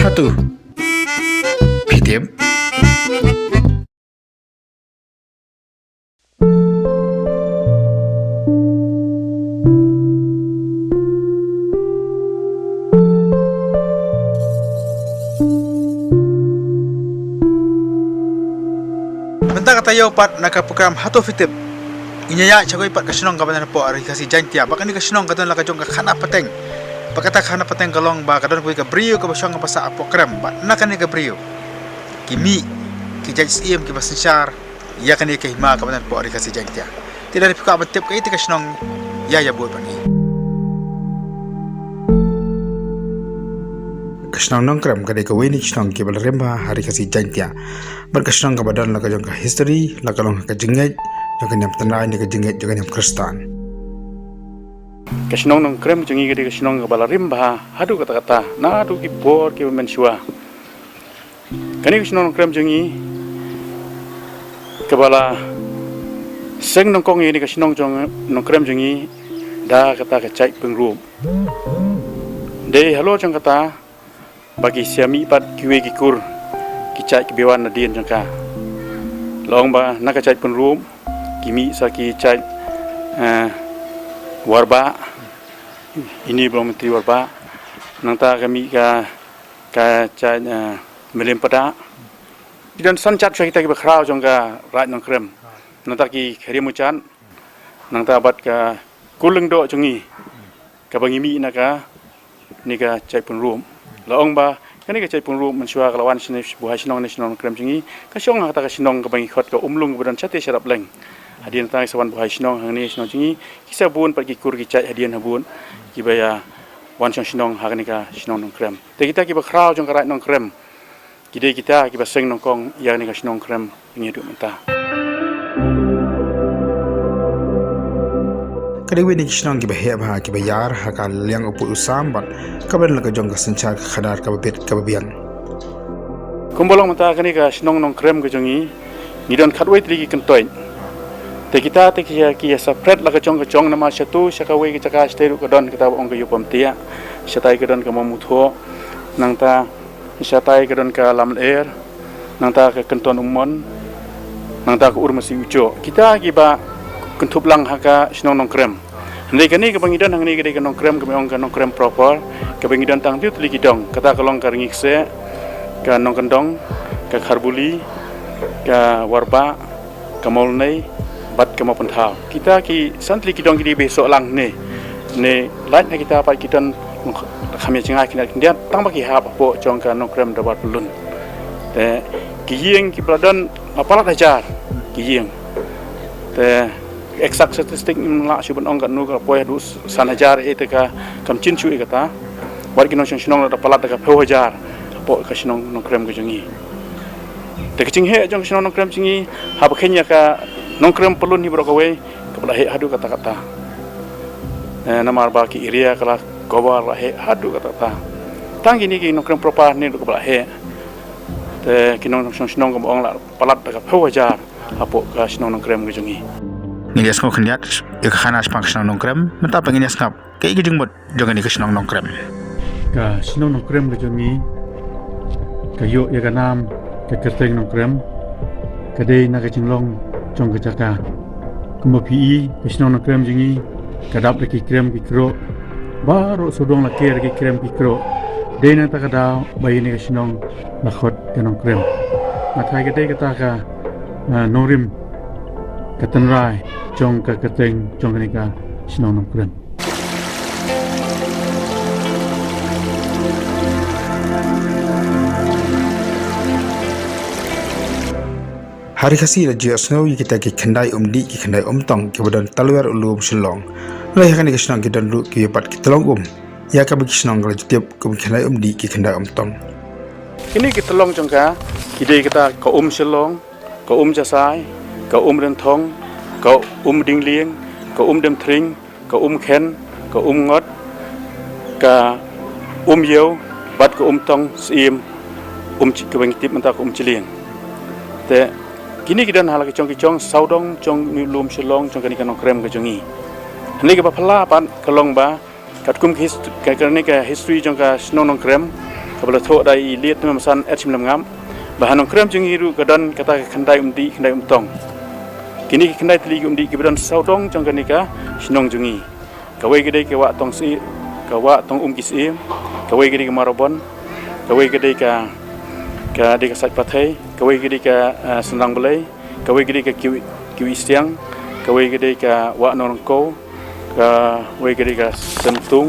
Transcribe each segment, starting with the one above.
Satu, PTM. Bentang kata yo pat nak program hatu fitip. Inya ya cakoi pat kasinong kabanan po ari kasi jantia. Baka ni kasinong kadon la kajong ka khana pateng. Pakata khana pateng kalong ba kadon ko ka brio ka basang ka pasa program. Ba nakan ni ka brio. Kimi ki jaj sim ki basensyar ya kan ni ka hima kabanan po ari kasi jantia. Tidak dipika batip ka iti kasinong ya buat pani. Kasinong nongkram kadai ka weni kasinong ki balaremba hari kasi jantia. Berkasinong ka badan la kajong ka history la kalong ka jengej. Jangan yang tenai ni kejengit jangan yang Kristen. Kasinong nong krem jengi gede kasinong balarim bah hadu kata-kata na hadu ki bor ki mensua. Kani kasinong nong krem jengi kebala seng nong kong ini kasinong jong nong krem jengi da kata kecai pengrum. Dei halo jong kata bagi siami pat kiwe kikur kicai kebewan nadien jangka. Long ba nak kecai pengrum kimi saki cai warba ini belum menteri warba nangta kami ka cai melempeda dan sancat kita ki berkrau jongga rat nang krem nangta ki kherimucan nangta bat ka kuleng do jongi ka bangimi naka ni ka cai penrum laong ba kani ka cai penrum mensua kalawan sini buah sinong nasional krem jongi ka siong kata ka sinong ka bangi khot ka umlung kemudian cate syarap leng hadian tang sawan buhai sinong hang ni sinong jingi kisah bun pergi kur kicai hadian habun kibaya wan sinong hang ni ka sinong nong krem te kita ki bakrau jong karat nong krem kide kita ki baseng nong kong yang ni ka sinong krem ngi du menta Kadai weni sinong ki bahaya bah ki bayar hakal yang upu usam bat kaban la kajong ka sencar khadar ka babet ka babiang kumbolong menta kani ka sinong nong krem ka jongi ngidon khatwai tri ki kentoi te kita te ki separate la kacong nama satu sakawe ki caka steru kadon kita ong ke yupam tia satai kadon ka mamutho nangta satai kadon ka lam air nangta ka kenton umon nangta ka urmasi ujo kita ki ba kentup lang haka sinong nong krem ndai kani ka bangidan hang ni ka nong krem ka ong ka nong krem proper ka bangidan tang tiu tli ki dong kata kalong ka ringikse ka nong kendong ka kharbuli ka warba ka molnei bat kemo pentau kita ki santli ki dong ki besok lang ne lat na kita pat kita kami cengai kina dia tang bagi ha po jong ka nong krem dapat belun te ki yeng ki bladan apalat ajar ki yeng te eksak statistik la subon ong ka nu ka poy du san ajar eta ka kam chin chu kata war ki nong sinong da palat ka pho ajar po ka sinong nong krem ka jongi te ki cinghe jong sinong nong krem cingi ha bakhenya ka nong krem pelun ni brokawe kepala he hadu kata-kata namar ba ki area kala gobar he hadu kata-kata tang ini ki nong krem propa ni kepala he te ki nong sinong kom ong la palat ka phawajar apo ka sinong nong krem gejungi ni dia skop khniat ik khana spang sinong nong krem menta pengin skap ke iki jungmut jangan ni sinong nong krem ka sinong nong krem gejungi kayo ya kanam ke kerteng nong krem kadai na ka jinglong trong kecaka kumba pi kisnong na krem jingi kadap lagi krem kikro baru sodong lagi lagi krem kikro dena ta kada bayi ni kisnong lakhot kanong krem nakai kete kata ka norim katanrai trong ka kateng trong ni ka kisnong nong krem Hari kasi la jia snow kita ki khandai umdi ki khandai umtong ki badan talwer ulum silong la ya kan ki snang ki dan lu ki pat ki telong ya ka bi snang la jetiap ki khandai umdi ki khandai umtong ini ki telong jongka ki dei kita ka silong ka jasai ka rentong ka dinglieng ka dem tring ka ken ka ngot ka yew bat ka tong sim kebang tip mentah ciliang te kini kita hal kecong saudong cong lum silong cong kani kanong krem kejongi ini ke bapala pan kalong ba kat kum kerana ke history cong ka snong krem kabel tho dai liat memesan etchim ngam bahan krem jongi ru kadan kata khandai khandai tong kini khandai tli umdi kebedan saudong cong kani ka snong jongi kawai gede ke wa tong si ka wa tong kisi kawai gede ke marobon kawai gede ka di kasat pathai kawai gede ka senang belai kawai gede ka kiwi siang kawai gede ka wa norongko kawai gede ka sentung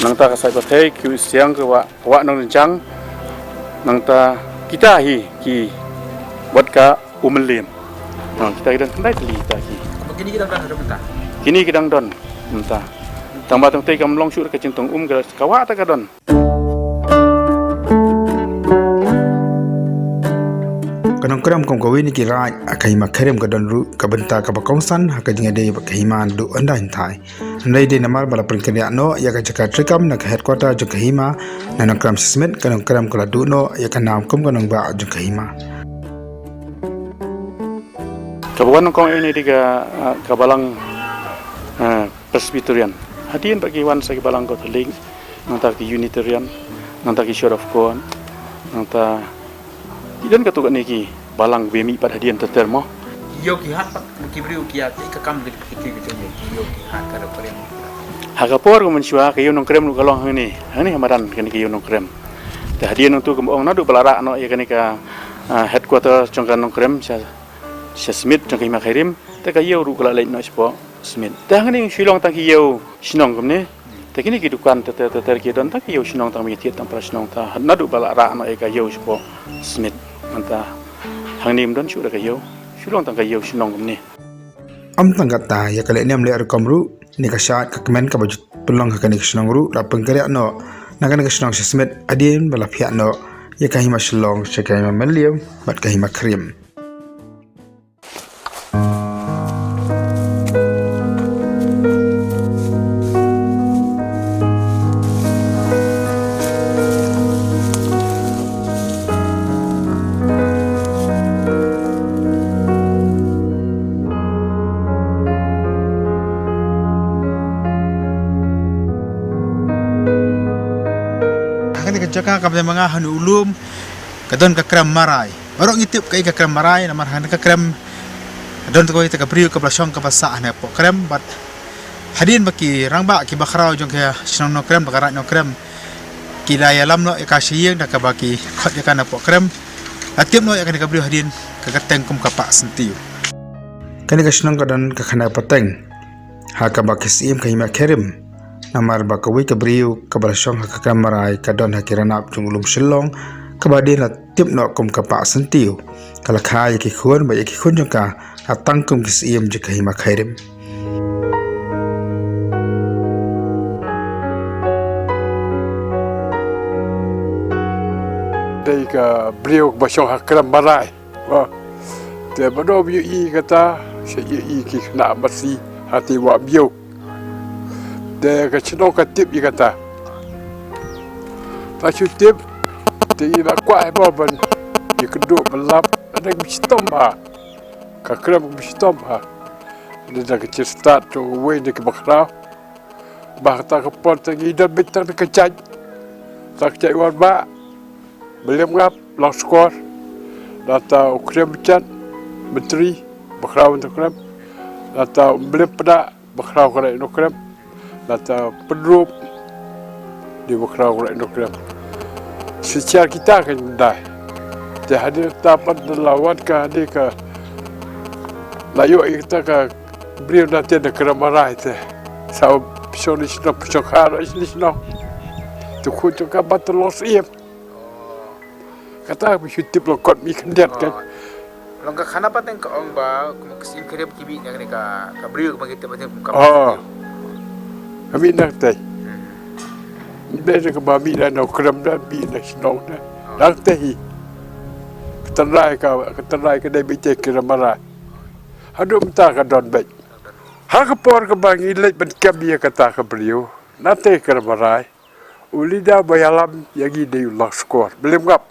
nang ta kasat pathai kiwi siang ka wa norongchang nang ta kita ki buat ka umelim kita gedang kendai teli ta ki Kini kita dah ada mentah. kini gedang don mentah tambah tong tei kam long syur ka cintong kawa ta ka don Kanong krem kom kawin ni kiraj akai makrem ka don ru ka benta ka bakongsan haka jinga de bakhiman du anda hintai andai de namar bala pringkria no ya ka jaka trikam na headquarter jo kahima nanong krem sismet kanong krem kala du no ya ka nam kom kanong ba jo kahima kabuan kong ini di ka balang Presbyterian hadian bagi wan sa balang Catholic nang ta ki Unitarian nang ta ki Church of God nang ta idan ka tu ni ki balang bemi pad hadian tertermo Yo ki hat pak kibriu ki at ka kam git ki yo ki hat ka krem hagapor ko mensyua kayo nong krem lu kalong hani hamadan kani kayo nong krem ta hadian tu ko ong nadu balara no ya kani ka headquarter jongkan nong krem sa Smith jong kima khairim ta kayo ru kala lai no spo Smith ta ngani shilong ta kiyo sinong kumne ta kini ki dukan ta ki don ta kiyo sinong ta mi tiat ta prasnong ta nadu balara no e kayo spo Smith manta hangnim don shu da kayo shilong ta kayo sinong kumne am tanggata ya kale nem le ar komru ni ka shat ka kmen ka baju pelong ka ni snong ru la pengkria no na ka ni snong Smith adin bala phia no ya ka hima shlong se ka hima melium bat ka hima krim Jaka kabel mga hanulum kadon ka krem marai orok ngitip kai ka krem marai namar han ka krem don ko ita ka priu ka plasong ka pasa na po krem bat hadin baki rangba ki bakrao jong ka sinong no krem bakara no krem kilaya lam no ka siyeng da ka baki khot ya kana po krem atip no ya ka priu hadin ka kateng kum ka pa sentiu kani ka sinong ka don ka khana pateng ha ka baki sim ka hima kerim namar bakawi ka briu ka balasong ha ka marai ka don ha kiranap jungulum silong ka badin la tip no kum ka pa sentiu kala khai ki khon ba ki khon jong ka atang kum ki sim je ka hima khairim dei ka briu ka balasong ha ka marai wa te bado bi i kata se i ki na masi hati wa biu de ka chino ka tip i kata ta chu tip te i la kwa ba ban i ka do balap ada bistom ha ka krem bistom ha de da ka chi start to we de ka bakra ba ta ka pot ta i da bitar ka chaj ta ka chai war ba belem ngap long score data krem chan menteri bakra untuk krem data belem pada bakra ka no krem data pedrup di bakra ka no krem secara kita kan dah jadi dapat lawan ka de ka layo kita ka beliau nanti ada krem marah itu sau solis no psokar islis no tu ku tu ka batolos iem kata bisutip lo kot mi kandiat kan long ka khana pateng ka ong ba kum kisim kire kibi yang ni ka briu ka kita pateng ka kami nak teh beda ke babi dan no krem dan bi nak sinong dah nak teh keterai ka dai bicek krem marah hadu mta ka don baik ha ka por ka bangi lek ben kem dia kata ka briu nate krem marah ulida bayalam yagi de lak skor belum gap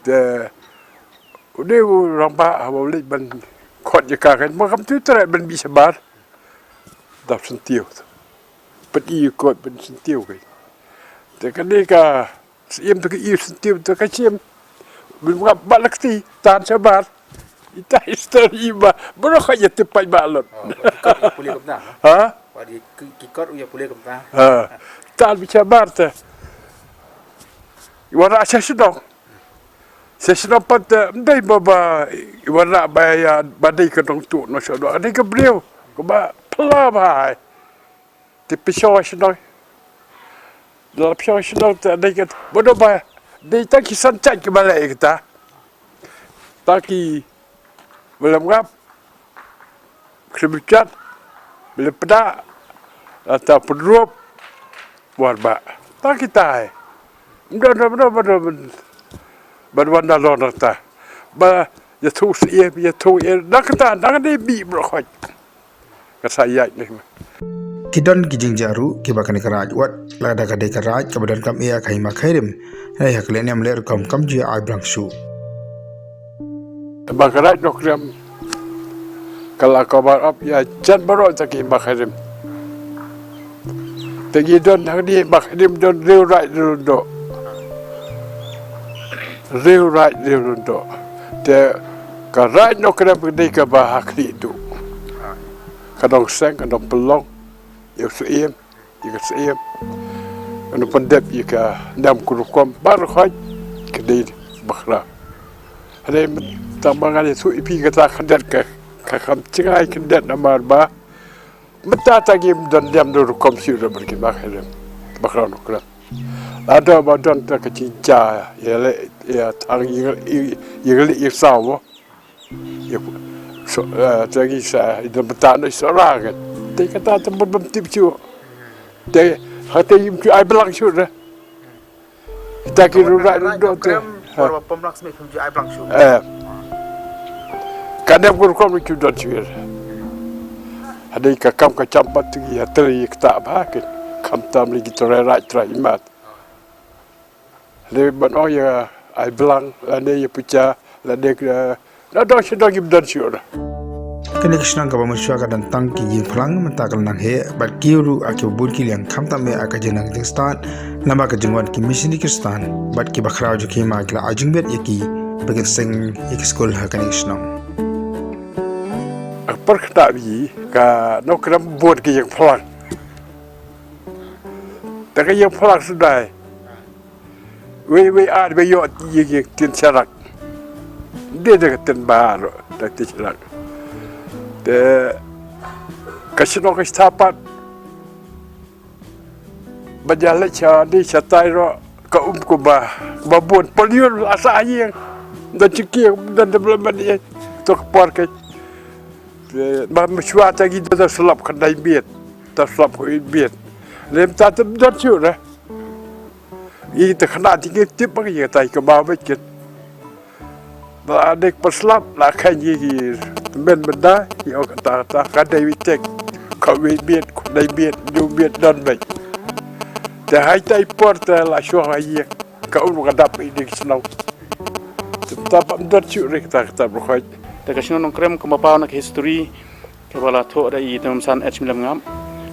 Te udah rampa boleh ban kot je kan makam tu terat ban bisa bar. Dap sentiu. Peti kot ban sentiu kan. Te kan ni ka siem tu ke ir sentiu tu ka siem. Belum balak ti tan sabar. Ita histori ba. Bro ka ya tepat balot. Boleh ke Ha? Wadi kikot uya boleh ke Tan bisa bar te. Iwara saya sedang. Saya sedang pada ndai baba iwara baya badai ke dong tu no so ada ke beliau ke ba pela bai. Ti pisau sedang. Dalam pisau sedang te ada ke bodo ba. Dei tak kisan cak ke balai kita. Taki belum ngap. Kebecat bila pedak atau pedrup buat ba. Tak kita. Benar berwarna lorna ta. Ba ya tu sie ya tu nak ta nak de bi bro khoj. Ka saya ni. Kidon kijing jaru kibakani karaj wat lada kadai karaj kabadan kam ia kai makhairim hai haklen am ler kam ji ai brangshu Bakarat nok ram kalau kabar up ya jan baro taki bakhirim. Tegi don nak di bakhirim don real right do. Real right do. Te karat nok ram kedai ka bahakli do. Kadang seng kadang pelong. Ya seiem, ya seiem. Anu pendep ya ndam kurukom bar khoj kedai bakhra. Ada tambangan itu ipi kata kandat ke kam cengai kandat namar ba. Mata tagim dan diam do komputer berki bakhra. Bakhra nokra. Ada badan tak kecinca ya le ya tang yeli irsawo. Ya so tagi sa itu betan sorangan. Dia kata tempat bertip ciu. Dia hati im ciu ai belang ciu dah. Kita kira rak duduk tu. Baru pemlak semai ji ai brangshu Kadang kurang ciu dah ciu. Ada kakam kacampat tu ya teri kita bahagian. Kam tam lagi tererai terimat. Ada banyak ya ai belang, ada ya puca, ada ada sedang im dah ciu dah. kini kisnang ka bamuswa ka dan tang ki yin phlang matakal nang he bat kiuru aki bur ki liang khamta me aka jenang stan lamba ka jingwan ki misini kistan bat ki bakhrao ju ki ma kla ajingbet yaki bagin sing yaki school ha kini kisnang Perkata bi ka nokram buat ke yang pelang. Tak yang pelang sudah. We ad be yo ye tin sarak. Dia dah tin baru dah tin sarak. De kasino ka stapat. Bajala cha di satai ro ka ko ba buat polion asa yang dan cikir dan development ye to par ke mà xóa tay cái đó slap cái đại biệt, ta slap cái biệt, làm ta tâm rất chịu đấy, cái từ khả năng thì cái tiếp bắt cái tay cái bao với cái, và để bắt slap là cái gì bên đó, hiểu ta cái đại biệt, cái biệt, đại biệt, nhiều biệt đơn vậy, thì hai tay port là xóa cái gì, cái ông cái đập đi cái ta bấm rất chịu đấy, ta rồiแต่กระชินนองเครมก็มาเป้านัก history ก็บาลาโทได้อีตามสันเอชมิลงาม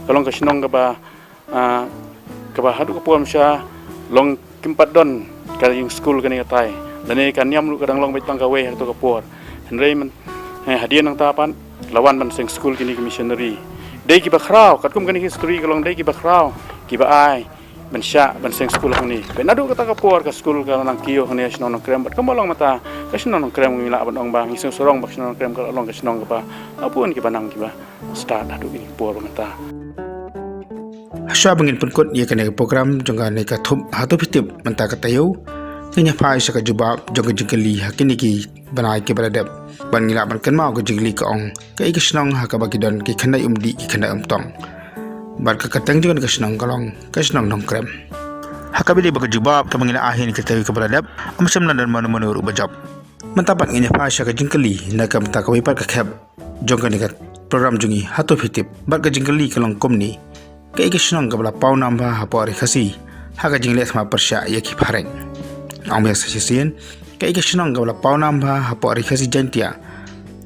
ก็ลองกระชินนองก็บาฮัดุกปวมชาลองกิมปัดดอนการยิงสกูลกันนี่ก็ตายแล้วนี่การย่ำลูกกระดังลองไปตั้งกะเวหักตัวกระปวดเห็นไรมันหาเดียนตั้งตาปันละวันมันเซ็งสกูลกันนี่ก็มิชชันนารีได้กี่บะคราวกัดกุ้มกันนี่ history ก็ลองได้กี่บะคราวกี่บะไอมันชามันเซ็งสกูลของนี่เป็นนัดดูก็ตั้งกระปวดกับสกูลกับนังคิวของนี่ชินนองเครมบัดก็มาลองมาตาก็ชินนองเครมมีละบัดองบางฮิสรองบักชินนองเครมก็ลองกับชินนองกับapun kita nang kita start adu ini por mata Asya bangin pun kot ia kena program jangka neka thup hatu pitip menta katayo kenya phai saka jubab jangka jingkali hakini ki banai ke baladap ban ngila ban kan mau ke jingli ka ong ka ikisnong ha ka bagidon ki khana umdi ki khana umtong bar ka katang jangka kasnong kalong kasnong nom krem hakabili baka jubab ka mangila ahin ki tawi ka baladap amsam nan manu ru bajab mentapat ngenya phai saka jingkali na ka menta ka wipat ka khab jangka neka program jungi hatu pitip bar ka jingkali kalong komni ka ikisnong ka bala pau namba ha pori khasi ha ka jingle sama persya yaki phareng ang biasa sisien Kai ka sinong gawla pau namba hapo ari kasi jantia.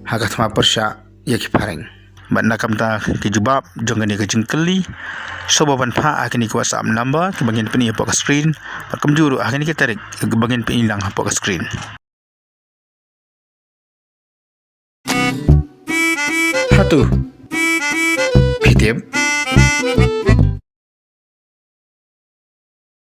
Hagat ma persya ya ki pareng. Ban nakam ta ki jubab jongani ka jengkeli. Sobaban pa akan ki WhatsApp number ke bagian peni hapo ka screen. Pakam juru akan ki tarik ke bagian peni lang hapo ka screen. Hatu. Fitib.